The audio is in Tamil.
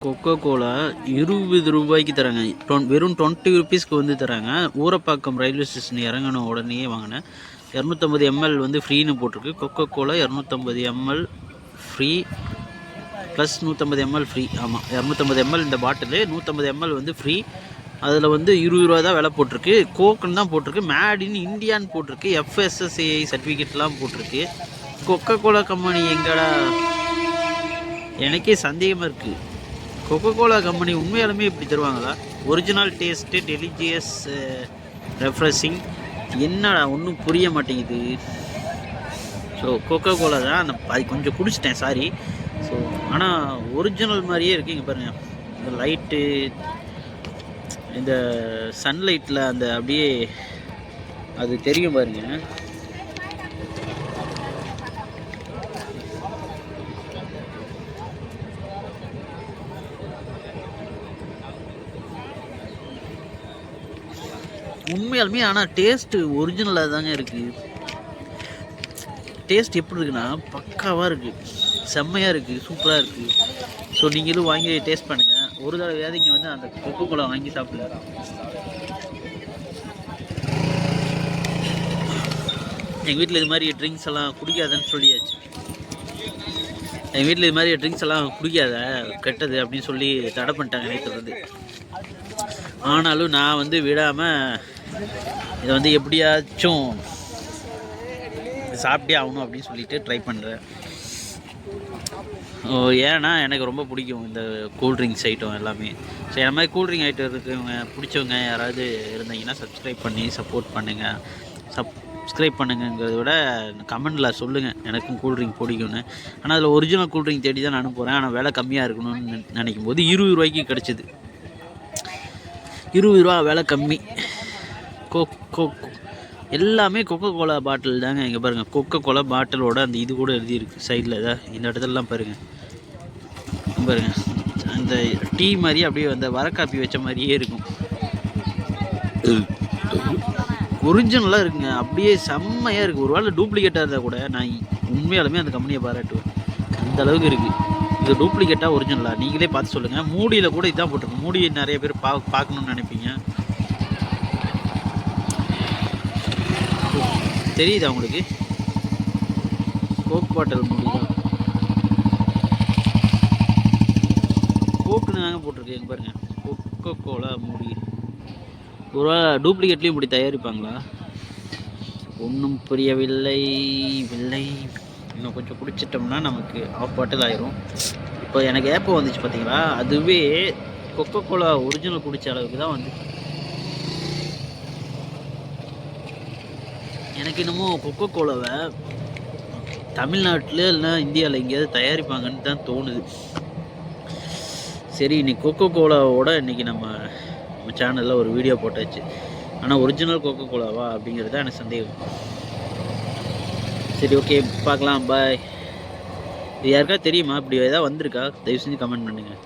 கொக்கோ கோலா ரூ. 20 தராங்க. வெறும் 20 ருபீஸ்க்கு வந்து தராங்க. ஊரப்பாக்கம் ரயில்வே ஸ்டேஷன் இறங்கணும் உடனே வாங்கினேன். 250 ml வந்து ஃப்ரீன்னு போட்டிருக்கு. Coca Cola 250 ml free plus 150 ml free. ஆமாம், 250 ml இந்த பாட்டிலு, 150 ml வந்து ஃப்ரீ. அதில் வந்து ரூ. 20 தான் விலை போட்டிருக்கு. கோக்குன்னு தான் போட்டிருக்கு. மேட் இன் இந்தியான்னு போட்டிருக்கு. FSSAI சர்டிஃபிகேட்லாம் போட்டிருக்கு. கொக்கோ கோலா கம்பெனி எங்கடா? எனக்கே சந்தேகமாக இருக்குது. கொக்கோ கோலா கம்பெனி உண்மையாலுமே இப்படி தருவாங்களா? ஒரிஜினல் டேஸ்ட்டு, டெலிஜியஸ், ரெஃப்ரெஷிங், என்னடா ஒன்றும் புரிய மாட்டேங்குது. ஸோ கொக்கோ கோலா தான். அது கொஞ்சம் குடிச்சிட்டேன், சாரி. ஸோ ஆனால் ஒரிஜினல் மாதிரியே இருக்குது. இங்கே பாருங்கள், இந்த லைட்டு, இந்த சன்லைட்டில் அந்த அப்படியே அது தெரியும் பாருங்கள். உண்மையாலுமே ஆனால் டேஸ்ட்டு ஒரிஜினலாக தாங்க இருக்குது. டேஸ்ட் எப்படி இருக்குன்னா பக்காவாக இருக்குது, செம்மையாக இருக்குது, சூப்பராக இருக்குது. ஸோ நீங்களும் வாங்கி டேஸ்ட் பண்ணுங்கள். ஒரு தடவையாவது இங்கே வந்து அந்த கொக்கோ கோலா வாங்கி சாப்பிடுங்க. எங்கள் வீட்டில் இது மாதிரி ட்ரிங்க்ஸ் எல்லாம் குடிக்காதுன்னு சொல்லியாச்சு. எங்கள் வீட்டில் இது மாதிரி ட்ரிங்க்ஸ் எல்லாம் குடிக்காத, கெட்டது அப்படின்னு சொல்லி தடை பண்ணிட்டாங்க நேற்று. ஆனாலும் நான் வந்து விடாமல் இதை வந்து எப்படியாச்சும் சாப்பிட்டே ஆகணும் அப்படின்னு சொல்லிட்டு ட்ரை பண்ணுறேன். ஏன்னா எனக்கு ரொம்ப பிடிக்கும் இந்த கூல்ட்ரிங்க்ஸ் ஐட்டம் எல்லாமே. ஸோ இந்த மாதிரி கூல்ட்ரிங்க் ஐட்டம் இருக்கவங்க பிடிச்சவங்க யாராவது இருந்தீங்கன்னா சப்ஸ்கிரைப் பண்ணி சப்போர்ட் பண்ணுங்கள். சப்ஸ்கிரைப் பண்ணுங்கிறத விட கமெண்டில் சொல்லுங்கள் எனக்கும் கூல்ட்ரிங்க் பிடிக்கும்னு. ஆனால் அதில் ஒரிஜினல் கூல்ட்ரிங்க் தேடி தான் நான் போகிறேன். ஆனால் விலை கம்மியாக இருக்கணும்னு நினைக்கும் போது ரூ. 20 கிடச்சிது. ரூ. 20 விலை கம்மி. எல்லாமே கொக்கோ கோலா பாட்டில் தாங்க. இங்கே பாருங்கள், கொக்கோ கோலா பாட்டிலோட அந்த இது கூட எழுதியிருக்கு சைடில். இந்த இடத்துலலாம் பாருங்கள், பாருங்கள், அந்த டீ மாதிரி அப்படியே அந்த வர காப்பி வச்ச மாதிரியே இருக்கும். ஒரிஜினலாக இருக்குங்க, அப்படியே செம்மையாக இருக்குது. ஒரு வேளை டூப்ளிகேட்டாக இருந்தால் கூட நான் உண்மையாலுமே அந்த கம்பெனியை பாராட்டுவேன். அந்த அளவுக்கு இருக்குது. இது டூப்ளிகேட்டாக ஒரிஜினலாக நீங்களே பார்த்து சொல்லுங்கள். மூடியில் கூட இதுதான் போட்டிருக்கு. மூடி நிறைய பேர் பார்க்கணுன்னு நினைப்பீங்க. தெரியுதா உங்களுக்கு? கோக் பாட்டில் மூடி தான், கோக்குன்னு தாங்க போட்டிருக்கு. எங்க பாருங்கள், கொக்கோ கோலா மூடி. ஒரு டூப்ளிகேட்லேயும் இப்படி தயாரிப்பாங்களா? ஒன்றும் புரியவில்லை. இன்னும் கொஞ்சம் குடிச்சிட்டோம்னா நமக்கு ஆஃப் பாட்டில் ஆயிரும். இப்போ எனக்கு ஏப்போ வந்துச்சு பார்த்தீங்களா? அதுவே கொக்கோ கோலா ஒரிஜினல் குடித்த அளவுக்கு தான் வந்து. எனக்கு இன்னமும் கொக்கோ கோலாவை தமிழ்நாட்டில் இல்லைனா இந்தியாவில் எங்கேயாவது தயாரிப்பாங்கன்னு தான் தோணுது. சரி, இன்னைக்கு கொக்கோ கோலாவோட இன்றைக்கி நம்ம சேனலில் ஒரு வீடியோ போட்டாச்சு. ஆனால் ஒரிஜினல் கொக்கோ கோலாவா அப்படிங்கிறது தான் எனக்கு சந்தேகம். சரி, ஓகே, பார்க்கலாம், பாய். இது யாருக்கா தெரியுமா? இப்படி ஏதாவது வந்திருக்கா? தயவு செஞ்சு கமெண்ட் பண்ணுங்கள்.